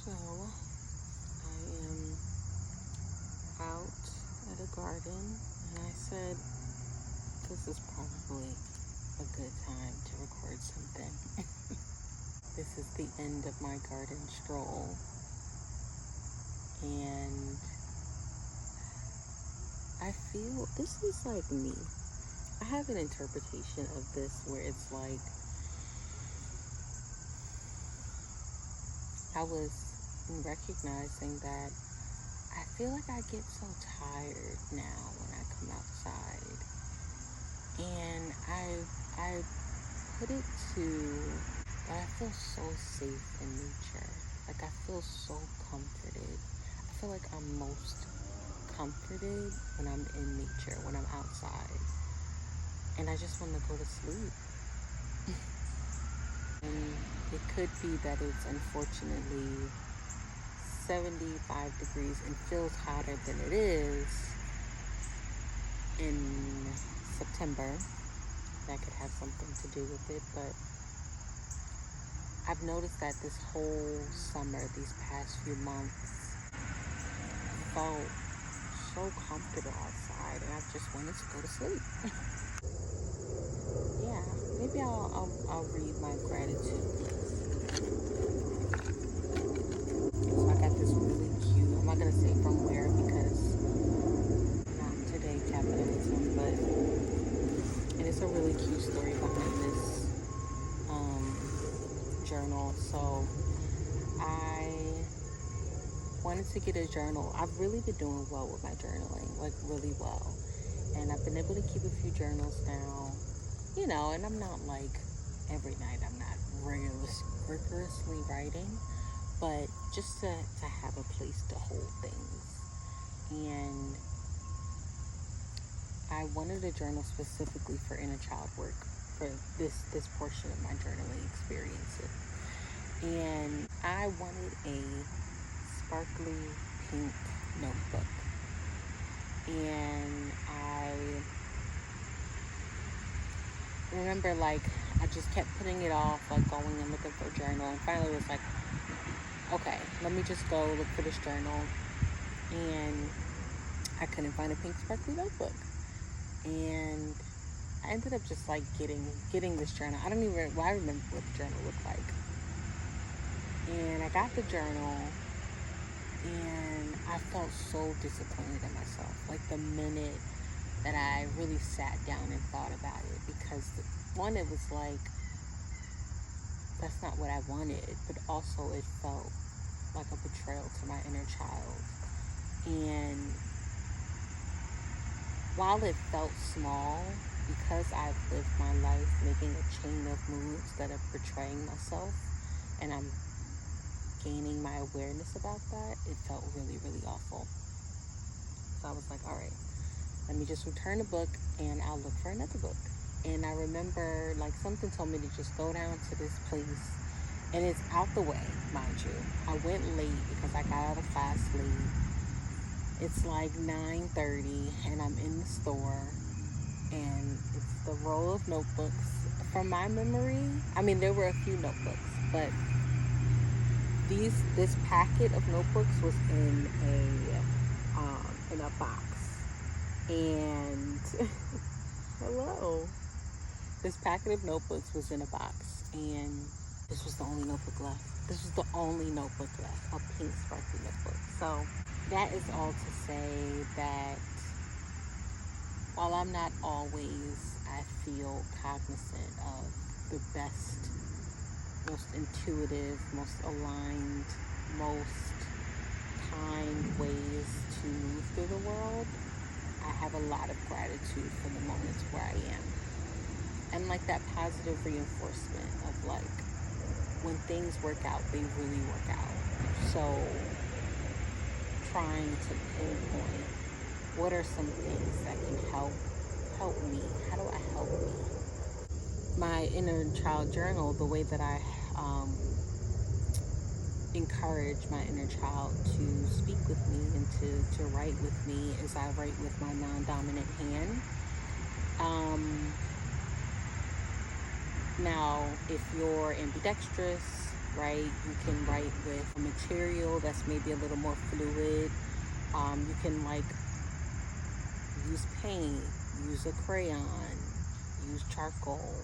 So, I am out at a garden, and I said, this is probably a good time to record something. This is the end of my garden stroll, and I feel this is like me. I have an interpretation of this where it's like I was recognizing that I feel like I get so tired now when I come outside, and I put it to that I feel so safe in nature. Like I feel so comforted. I feel like I'm most comforted when I'm in nature, when I'm outside, and I just want to go to sleep. And it could be that it's unfortunately 75 degrees and feels hotter than it is in September. That could have something to do with it, but I've noticed that this whole summer, these past few months, felt so comfortable outside, and I just wanted to go to sleep. Yeah, maybe I'll read my gratitude list. So I got this really cute. I'm not gonna say from where because not today capitalism, but and it's a really cute story behind this journal. So I wanted to get a journal. I've really been doing well with my journaling, like really well, and I've been able to keep a few journals now. And I'm not like every night. I'm not rigorously writing, but just to have a place to hold things. And I wanted a journal specifically for inner child work for this portion of my journaling experiences. And I wanted a sparkly pink notebook. And I remember I just kept putting it off, going and looking for a journal, and finally was like, okay, let me just go look for this journal. And I couldn't find a pink sparkly notebook, and I ended up just getting this journal. I remember what the journal looked like. And I got the journal, and I felt so disappointed in myself. Like the minute that I really sat down and thought about it, because one, it was like, that's not what I wanted, but also it felt like a betrayal to my inner child. And while it felt small, because I've lived my life making a chain of moves that are betraying myself, and I'm gaining my awareness about that, it felt really, really awful. So I was like, all right, let me just return the book and I'll look for another book. And I remember something told me to just go down to this place, and it's out the way, mind you. I went late because I got out of class late. It's like 9:30 and I'm in the store, and it's the roll of notebooks. From my memory, there were a few notebooks, but this packet of notebooks was in a box. And hello, this packet of notebooks was in a box, and this was the only notebook left. This was the only notebook left, a pink sparkly notebook. So that is all to say that while I'm not always, I feel cognizant of the best, most intuitive, most aligned, most kind ways to move through the world, I have a lot of gratitude for the moments where I am. And that positive reinforcement of when things work out, they really work out. So trying to pinpoint what are some things that can help me. How do I help me? My inner child journal, the way that I encourage my inner child to speak with me and to write with me is I write with my non-dominant hand. Now, if you're ambidextrous, right? You can write with a material that's maybe a little more fluid. You can like use paint, use a crayon, use charcoal,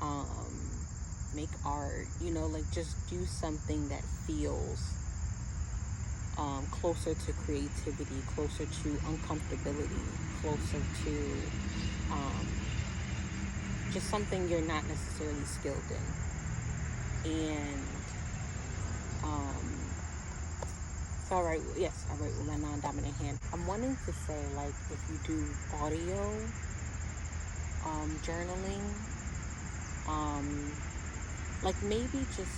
um, make art, like just do something that feels closer to creativity, closer to uncomfortability, closer to um, just something you're not necessarily skilled in. And so I write with my non-dominant hand. I'm wanting to say, like, if you do audio journaling, like maybe just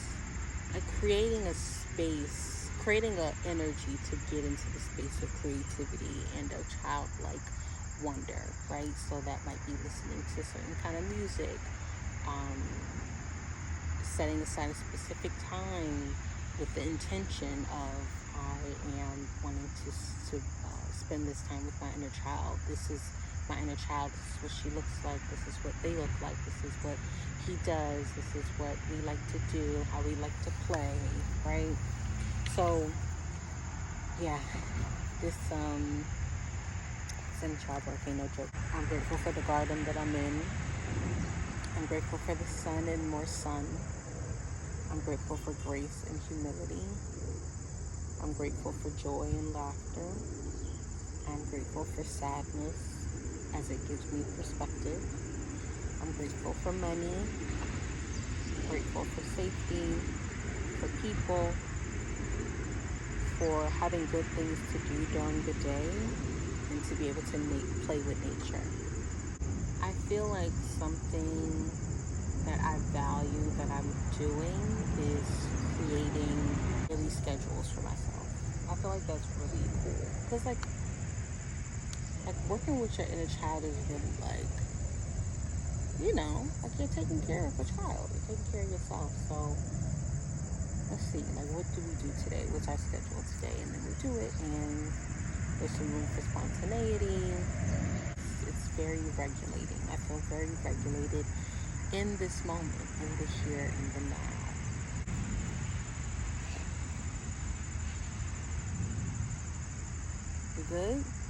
like creating a space, creating an energy to get into the space of creativity and a childlike wonder, right? So that might be listening to certain kind of music, setting aside a specific time with the intention of I am wanting to spend this time with my inner child. This is my inner child. This is what she looks like. This is what they look like. This is what he does. This is what we like to do. How we like to play, right? So, yeah, this inner child work ain't no joke. I'm grateful for the garden that I'm in. I'm grateful for the sun and more sun. I'm grateful for grace and humility. I'm grateful for joy and laughter. I'm grateful for sadness as it gives me perspective. I'm grateful for money. I'm grateful for safety, for people, for having good things to do during the day, and to be able to play with nature. I feel like something that I value that I'm doing is creating daily schedules for myself. I feel like that's really cool. Because like working with your inner child is really like, like you're taking care of a child. You're taking care of yourself. So let's see, like what do we do today? What's our schedule today? And then we do it, and there's some room for spontaneity. It's very regulating. I feel very regulated in this moment, in the here and the now. You good?